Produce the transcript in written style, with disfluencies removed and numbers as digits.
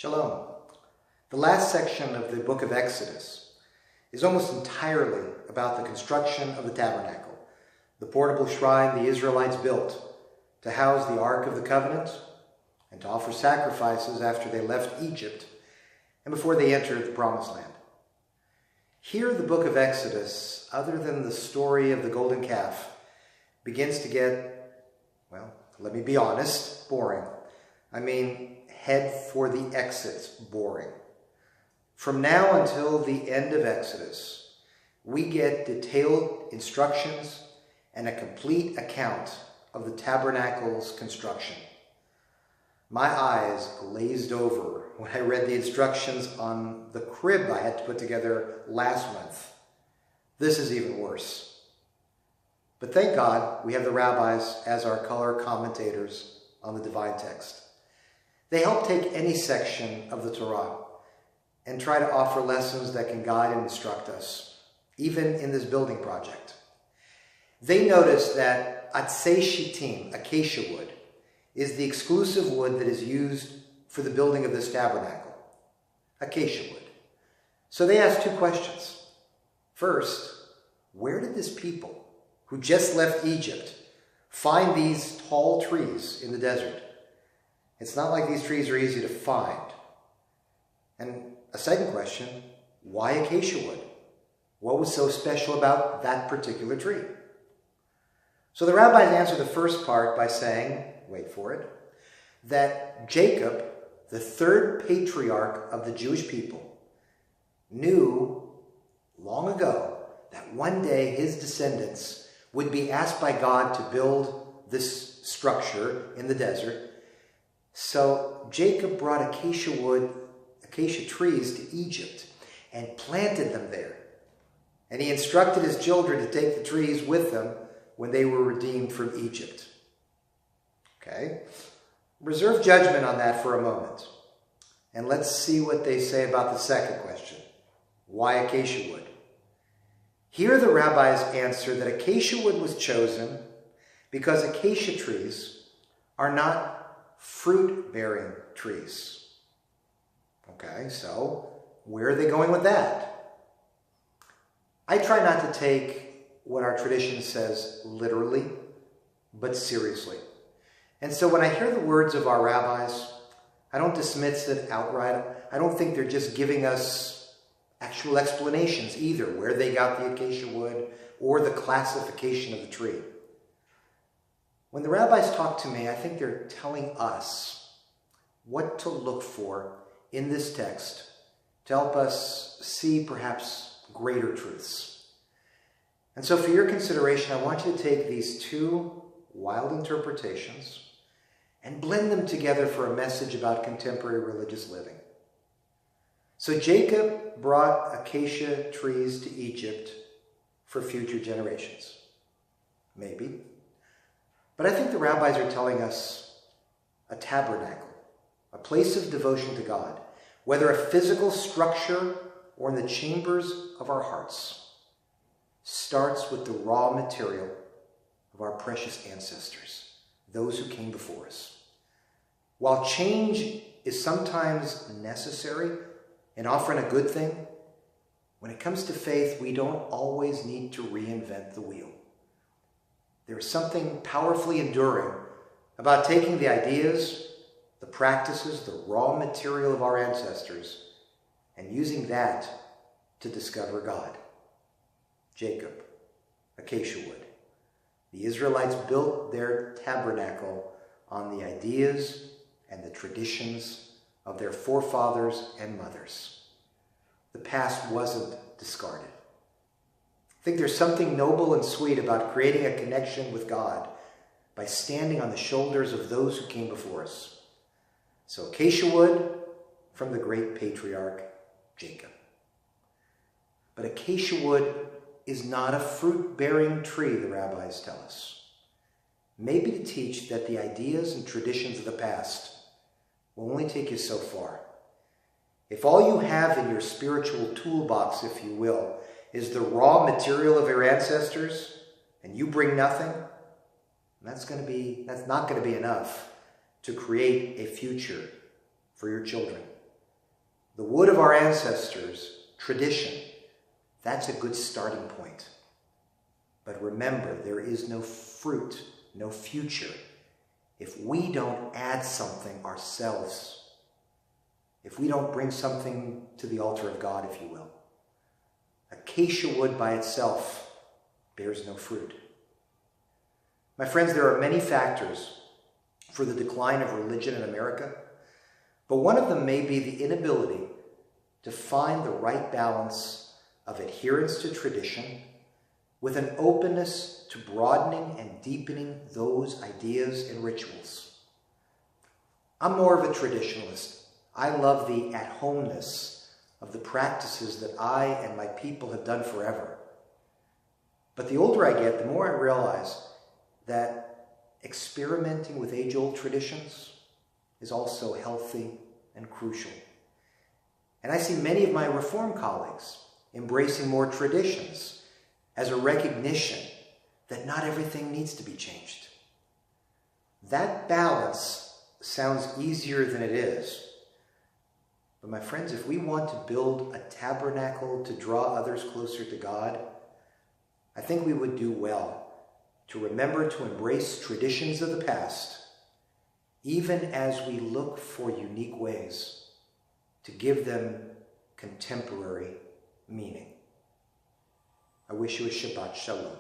Shalom. The last section of the book of Exodus is almost entirely about the construction of the tabernacle, the portable shrine the Israelites built to house the Ark of the Covenant and to offer sacrifices after they left Egypt and before they entered the Promised Land. Here, the book of Exodus, other than the story of the golden calf, begins to get, well, let me be honest, boring. I mean, head for the exits, boring. From now until the end of Exodus, we get detailed instructions and a complete account of the tabernacle's construction. My eyes glazed over when I read the instructions on the crib I had to put together last month. This is even worse. But thank God we have the rabbis as our color commentators on the divine text. They help take any section of the Torah and try to offer lessons that can guide and instruct us, even in this building project. They notice that atzei shittim, acacia wood, is the exclusive wood that is used for the building of this tabernacle. Acacia wood. So they ask two questions. First, where did this people who just left Egypt find these tall trees in the desert? It's not like these trees are easy to find. And a second question, why acacia wood? What was so special about that particular tree? So the rabbis answer the first part by saying, wait for it, that Jacob, the third patriarch of the Jewish people, knew long ago that one day his descendants would be asked by God to build this structure in the desert. So Jacob brought acacia trees to Egypt and planted them there. And he instructed his children to take the trees with them when they were redeemed from Egypt. Okay? Reserve judgment on that for a moment. And let's see what they say about the second question. Why acacia wood? Here the rabbis answer that acacia wood was chosen because acacia trees are not fruit-bearing trees. Okay, so where are they going with that? I try not to take what our tradition says literally, but seriously. And so when I hear the words of our rabbis, I don't dismiss it outright. I don't think they're just giving us actual explanations either, where they got the acacia wood or the classification of the tree. When the rabbis talk to me, I think they're telling us what to look for in this text to help us see perhaps greater truths. And so for your consideration, I want you to take these two wild interpretations and blend them together for a message about contemporary religious living. So Jacob brought acacia trees to Egypt for future generations. Maybe. But I think the rabbis are telling us a tabernacle, a place of devotion to God, whether a physical structure or in the chambers of our hearts, starts with the raw material of our precious ancestors, those who came before us. While change is sometimes necessary and often a good thing, when it comes to faith, we don't always need to reinvent the wheel. There is something powerfully enduring about taking the ideas, the practices, the raw material of our ancestors, and using that to discover God. Jacob, acacia wood. The Israelites built their tabernacle on the ideas and the traditions of their forefathers and mothers. The past wasn't discarded. I think there's something noble and sweet about creating a connection with God by standing on the shoulders of those who came before us. So acacia wood from the great patriarch Jacob. But acacia wood is not a fruit-bearing tree, the rabbis tell us. Maybe to teach that the ideas and traditions of the past will only take you so far. If all you have in your spiritual toolbox, if you will, is the raw material of your ancestors, and you bring nothing, that's not going to be enough to create a future for your children. the wood of our ancestors, tradition, that's a good starting point. But remember, there is no fruit, no future, if we don't add something ourselves, if we don't bring something to the altar of God, if you will. Acacia wood by itself bears no fruit. My friends, there are many factors for the decline of religion in America, but one of them may be the inability to find the right balance of adherence to tradition with an openness to broadening and deepening those ideas and rituals. I'm more of a traditionalist. I love the at-homeness of the practices that I and my people have done forever. But the older I get, the more I realize that experimenting with age-old traditions is also healthy and crucial. And I see many of my Reform colleagues embracing more traditions as a recognition that not everything needs to be changed. That balance sounds easier than it is. But my friends, if we want to build a tabernacle to draw others closer to God, I think we would do well to remember to embrace traditions of the past, even as we look for unique ways to give them contemporary meaning. I wish you a Shabbat Shalom.